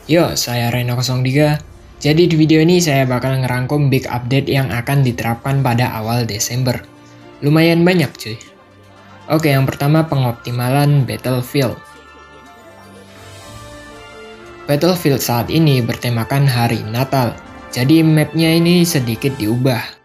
Yo, saya Reno03. Jadi di video ini saya bakal ngerangkum big update yang akan diterapkan pada awal Desember. Lumayan banyak cuy. Oke, yang pertama pengoptimalan Battlefield. Battlefield saat ini bertemakan hari Natal. Jadi mapnya ini sedikit diubah.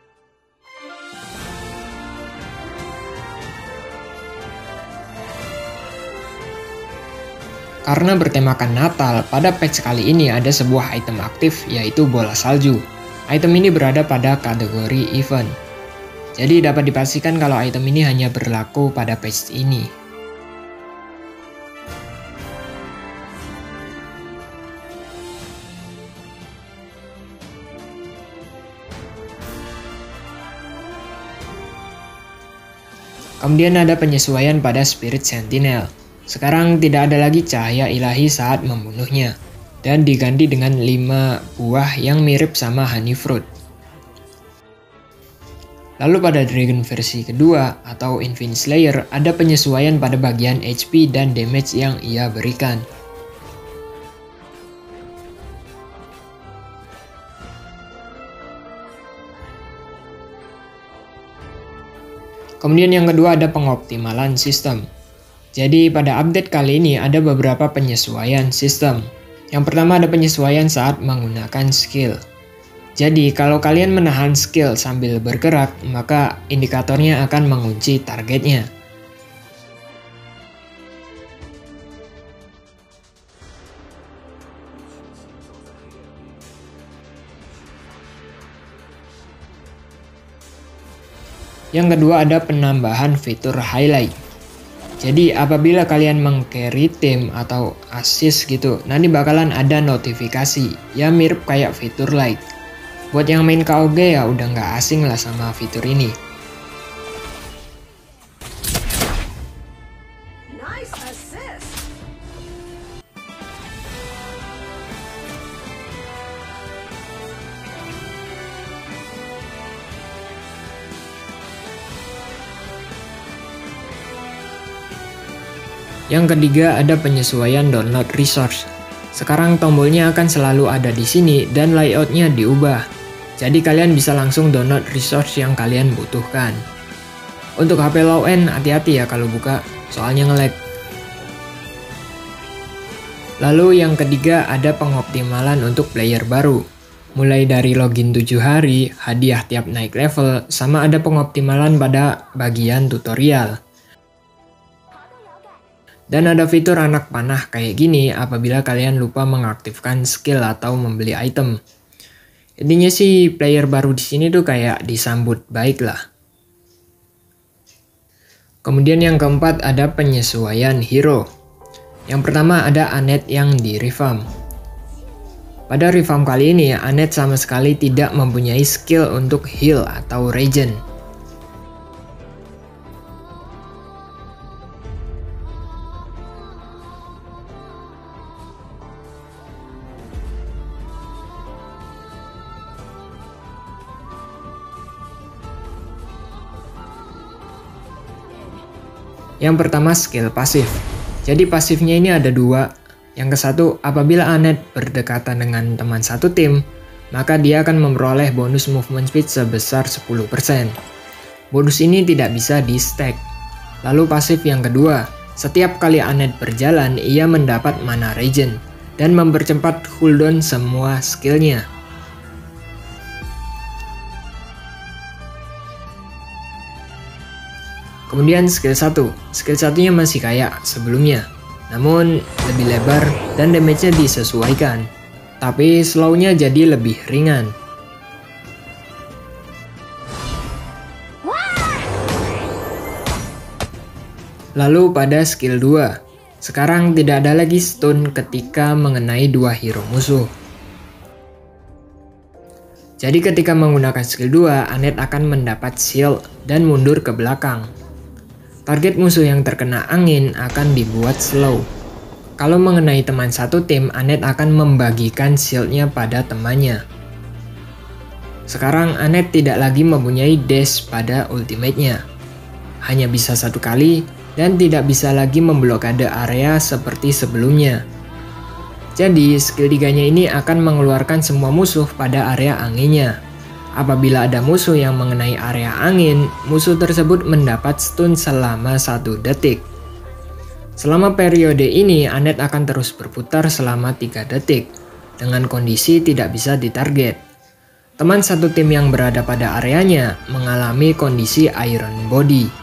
Karena bertemakan Natal, pada patch kali ini ada sebuah item aktif yaitu bola salju. Item ini berada pada kategori event. Jadi dapat dipastikan kalau item ini hanya berlaku pada patch ini. Kemudian ada penyesuaian pada Spirit Sentinel. Sekarang tidak ada lagi cahaya ilahi saat membunuhnya, dan diganti dengan 5 buah yang mirip sama Honey Fruit. Lalu pada Dragon versi kedua atau Infinite Slayer ada penyesuaian pada bagian HP dan damage yang ia berikan. Kemudian yang kedua ada pengoptimalan sistem. Jadi pada update kali ini ada beberapa penyesuaian sistem. Yang pertama ada penyesuaian saat menggunakan skill. Jadi kalau kalian menahan skill sambil bergerak, maka indikatornya akan mengunci targetnya. Yang kedua ada penambahan fitur highlight. Jadi apabila kalian meng-carry tim atau assist gitu, nanti bakalan ada notifikasi ya mirip kayak fitur like. Buat yang main KOG ya udah nggak asing lah sama fitur ini. Nice assist. Yang ketiga ada penyesuaian download resource. Sekarang tombolnya akan selalu ada di sini dan layoutnya diubah. Jadi kalian bisa langsung download resource yang kalian butuhkan. Untuk HP low end hati-hati ya kalau buka, soalnya nge-lag. Lalu yang ketiga ada pengoptimalan untuk player baru. Mulai dari login 7 hari, hadiah tiap naik level, sama ada pengoptimalan pada bagian tutorial. Dan ada fitur anak panah kayak gini apabila kalian lupa mengaktifkan skill atau membeli item. Intinya sih player baru di sini tuh kayak disambut baik lah. Kemudian yang keempat ada penyesuaian hero. Yang pertama ada Annette yang di revamp. Pada revamp kali ini Annette sama sekali tidak mempunyai skill untuk heal atau regen. Yang pertama skill pasif. Jadi pasifnya ini ada 2. Yang ke satu, apabila Annette berdekatan dengan teman satu tim, maka dia akan memperoleh bonus movement speed sebesar 10%. Bonus ini tidak bisa di stack. Lalu pasif yang kedua, setiap kali Annette berjalan, ia mendapat mana regen dan mempercepat cooldown semua skillnya. Kemudian skill 1. Skill satunya masih kayak sebelumnya, namun lebih lebar dan damage-nya disesuaikan. Tapi slow-nya jadi lebih ringan. Lalu pada skill 2. Sekarang tidak ada lagi stun ketika mengenai 2 hero musuh. Jadi ketika menggunakan skill 2, Annette akan mendapat shield dan mundur ke belakang. Target musuh yang terkena angin akan dibuat slow. Kalau mengenai teman satu tim, Annette akan membagikan shieldnya pada temannya. Sekarang Annette tidak lagi mempunyai dash pada ultimate-nya. Hanya bisa 1 kali dan tidak bisa lagi memblokade area seperti sebelumnya. Jadi skill 3-nya ini akan mengeluarkan semua musuh pada area anginnya. Apabila ada musuh yang mengenai area angin, musuh tersebut mendapat stun selama 1 detik. Selama periode ini, Annette akan terus berputar selama 3 detik, dengan kondisi tidak bisa ditarget. Teman satu tim yang berada pada areanya mengalami kondisi Iron Body.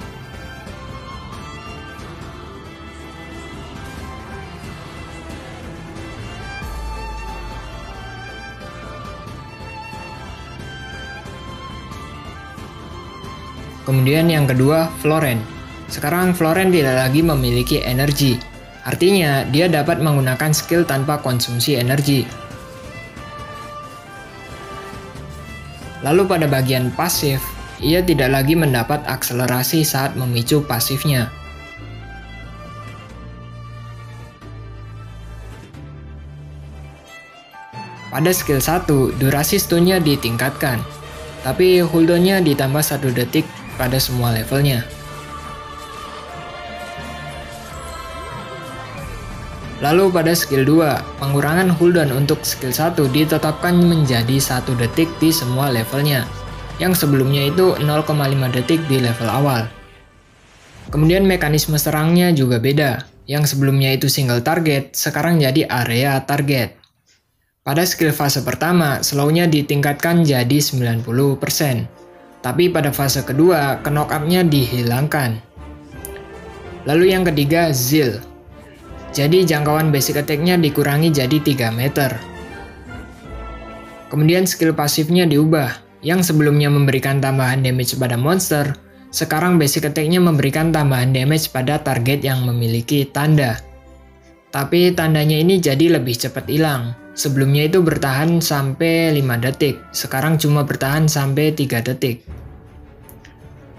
Kemudian yang kedua, Florent. Sekarang Florent tidak lagi memiliki energi. Artinya, dia dapat menggunakan skill tanpa konsumsi energi. Lalu pada bagian pasif, ia tidak lagi mendapat akselerasi saat memicu pasifnya. Pada skill 1, durasi stunnya ditingkatkan, tapi cooldownnya ditambah 1 detik pada semua levelnya. Lalu pada skill 2, pengurangan cooldown untuk skill 1 ditetapkan menjadi 1 detik di semua levelnya, yang sebelumnya itu 0,5 detik di level awal. Kemudian mekanisme serangnya juga beda, yang sebelumnya itu single target, sekarang jadi area target. Pada skill fase pertama, slownya ditingkatkan jadi 90%. Tapi pada fase kedua, knock-up-nya dihilangkan. Lalu yang ketiga, Zeal. Jadi jangkauan basic attack-nya dikurangi jadi 3 meter. Kemudian skill pasifnya diubah. Yang sebelumnya memberikan tambahan damage pada monster, sekarang basic attack-nya memberikan tambahan damage pada target yang memiliki tanda. Tapi tandanya ini jadi lebih cepat hilang. Sebelumnya itu bertahan sampai 5 detik, sekarang cuma bertahan sampai 3 detik.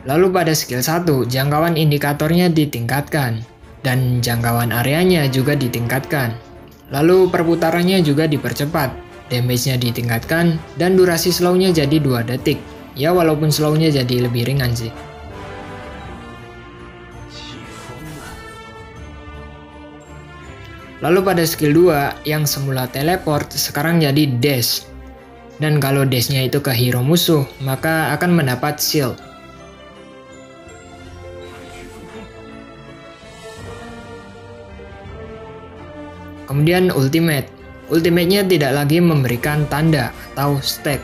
Lalu pada skill 1, jangkauan indikatornya ditingkatkan, dan jangkauan areanya juga ditingkatkan. Lalu perputarannya juga dipercepat, damage-nya ditingkatkan, dan durasi slow-nya jadi 2 detik. Ya walaupun slow-nya jadi lebih ringan sih. Lalu pada skill 2, yang semula teleport, sekarang jadi dash. Dan kalau dash-nya itu ke hero musuh, maka akan mendapat shield. Kemudian ultimate. Ultimate-nya tidak lagi memberikan tanda atau stack.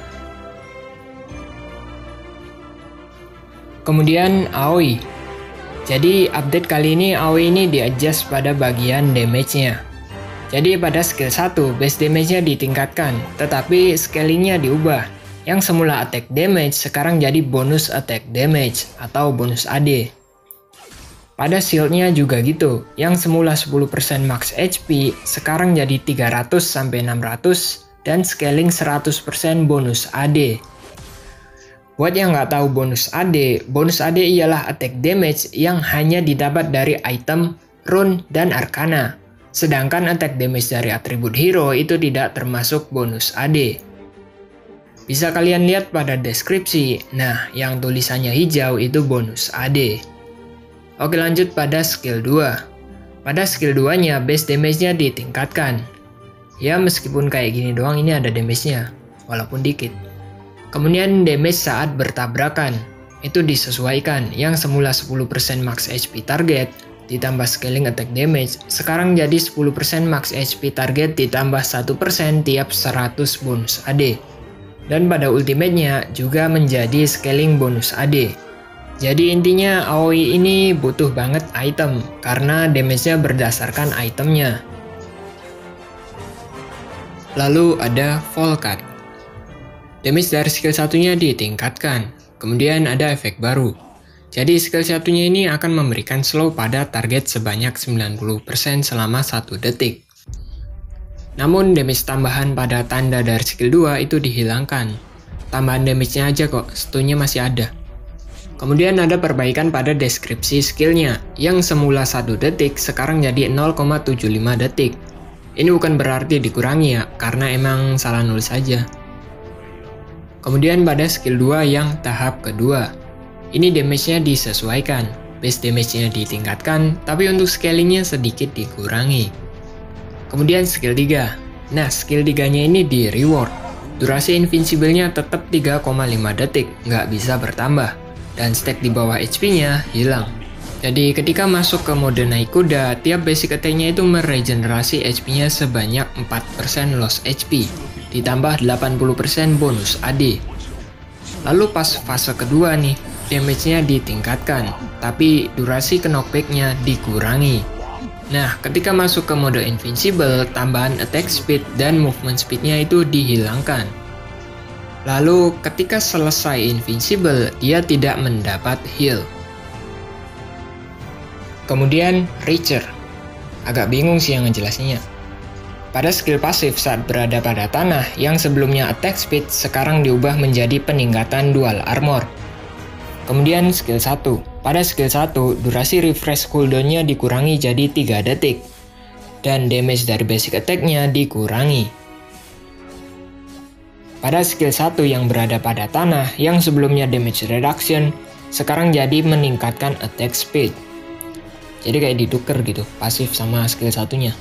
Kemudian AoE. Jadi update kali ini AoE ini di-adjust pada bagian damage-nya. Jadi pada skill 1 base damage-nya ditingkatkan, tetapi scalingnya diubah. Yang semula attack damage sekarang jadi bonus attack damage atau bonus AD. Pada shield-nya juga gitu, yang semula 10% max HP sekarang jadi 300-600 dan scaling 100% bonus AD. Buat yang nggak tahu bonus AD ialah attack damage yang hanya didapat dari item, rune, dan arcana. Sedangkan attack damage dari atribut hero itu tidak termasuk bonus AD. Bisa kalian lihat pada deskripsi, nah yang tulisannya hijau itu bonus AD. Oke lanjut pada skill 2. Pada skill 2-nya base damage-nya ditingkatkan. Ya meskipun kayak gini doang ini ada damage-nya, walaupun dikit. Kemudian damage saat bertabrakan, itu disesuaikan, yang semula 10% max HP target, ditambah scaling attack damage, sekarang jadi 10% max HP target ditambah 1% tiap 100 bonus AD. Dan pada ultimate-nya juga menjadi scaling bonus AD. Jadi intinya AoE ini butuh banget item, karena damage-nya berdasarkan itemnya. Lalu ada Volcat. Damage dari skill satunya ditingkatkan, kemudian ada efek baru. Jadi skill satunya ini akan memberikan slow pada target sebanyak 90% selama 1 detik. Namun damage tambahan pada tanda dari skill 2 itu dihilangkan. Tambahan damage-nya aja kok, stunnya masih ada. Kemudian ada perbaikan pada deskripsi skillnya, yang semula 1 detik sekarang jadi 0,75 detik. Ini bukan berarti dikurangi ya, karena emang salah nulis aja. Kemudian pada skill 2 yang tahap kedua. Ini damage-nya disesuaikan, base damage-nya ditingkatkan, tapi untuk scalingnya sedikit dikurangi. Kemudian skill 3. Nah, skill 3-nya ini di reward. Durasi invincible-nya tetap 3,5 detik, nggak bisa bertambah. Dan stack di bawah HP-nya hilang. Jadi ketika masuk ke mode naik kuda, tiap basic attack-nya itu meregenerasi HP-nya sebanyak 4% loss HP, ditambah 80% bonus AD. Lalu pas fase kedua nih, damage-nya ditingkatkan, tapi durasi knockback-nya dikurangi. Nah, ketika masuk ke mode invincible, tambahan attack speed dan movement speed-nya itu dihilangkan. Lalu ketika selesai invincible, dia tidak mendapat heal. Kemudian Reacher. Agak bingung sih yang ngejelasinnya. Pada skill pasif saat berada pada tanah, yang sebelumnya attack speed sekarang diubah menjadi peningkatan dual armor. Kemudian skill 1. Pada skill 1, durasi refresh cooldown-nya dikurangi jadi 3 detik. Dan damage dari basic attack-nya dikurangi. Pada skill 1 yang berada pada tanah, yang sebelumnya damage reduction, sekarang jadi meningkatkan attack speed. Jadi kayak ditukar gitu, pasif sama skill satunya.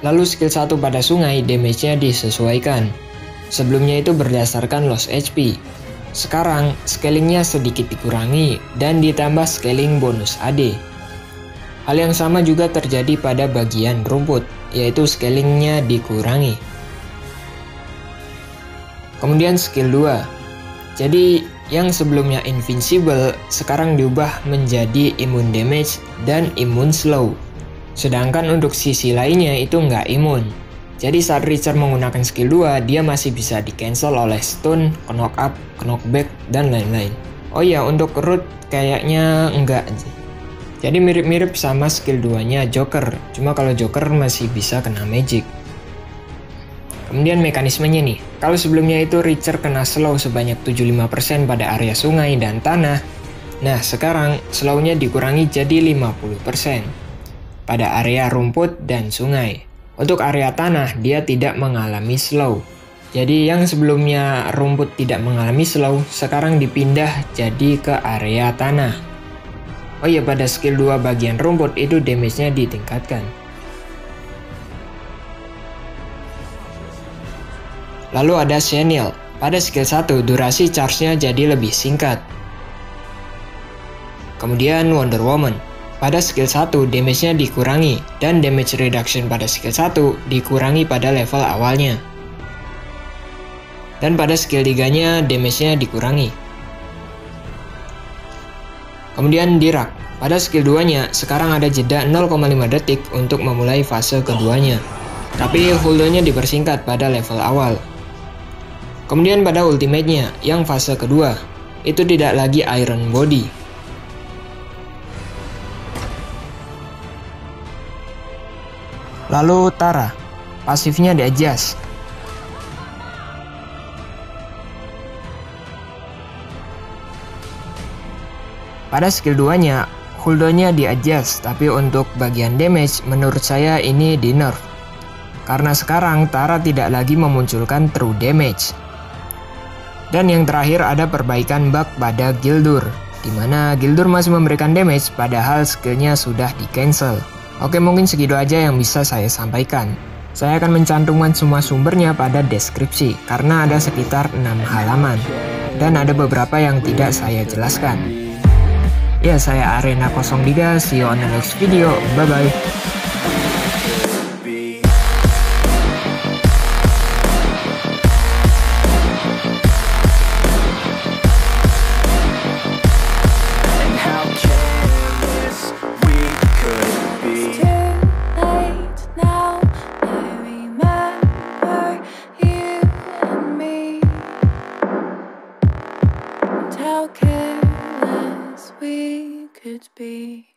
Lalu skill 1 pada sungai, damage-nya disesuaikan. Sebelumnya itu berdasarkan loss HP. Sekarang, scalingnya sedikit dikurangi dan ditambah scaling bonus AD. Hal yang sama juga terjadi pada bagian rumput, yaitu scalingnya dikurangi. Kemudian skill 2. Jadi, yang sebelumnya invincible sekarang diubah menjadi immune damage dan immune slow. Sedangkan untuk sisi lainnya itu nggak imun. Jadi saat Reacher menggunakan skill 2, dia masih bisa di cancel oleh stun, knock up, knockback, dan lain-lain. Oh iya, untuk root kayaknya enggak. Jadi mirip-mirip sama skill 2-nya Joker, cuma kalau Joker masih bisa kena magic. Kemudian mekanismenya nih, kalau sebelumnya itu Reacher kena slow sebanyak 75% pada area sungai dan tanah, nah sekarang slow-nya dikurangi jadi 50% pada area rumput dan sungai. Untuk area tanah, dia tidak mengalami slow. Jadi yang sebelumnya rumput tidak mengalami slow, sekarang dipindah jadi ke area tanah. Oh iya, pada skill 2 bagian rumput itu damage-nya ditingkatkan. Lalu ada Senil. Pada skill 1, durasi charge-nya jadi lebih singkat. Kemudian Wonder Woman. Pada skill 1, damage-nya dikurangi, dan damage reduction pada skill 1 dikurangi pada level awalnya. Dan pada skill 3-nya, damage-nya dikurangi. Kemudian Dirak. Pada skill 2-nya, sekarang ada jeda 0,5 detik untuk memulai fase keduanya. Tapi cooldown-nya dipersingkat pada level awal. Kemudian pada ultimate-nya, yang fase kedua, itu tidak lagi Iron Body. Lalu Tara, pasifnya di-adjust. Pada skill 2-nya, cooldown-nya di-adjust, tapi untuk bagian damage menurut saya ini di-nerf. Karena sekarang Tara tidak lagi memunculkan true damage. Dan yang terakhir ada perbaikan bug pada Gildur, di mana Gildur masih memberikan damage padahal skillnya sudah di-cancel. Oke, mungkin segitu aja yang bisa saya sampaikan. Saya akan mencantumkan semua sumbernya pada deskripsi, karena ada sekitar 6 halaman. Dan ada beberapa yang tidak saya jelaskan. Ya, saya Arena 03, see you on the next video, bye-bye. How careless we could be.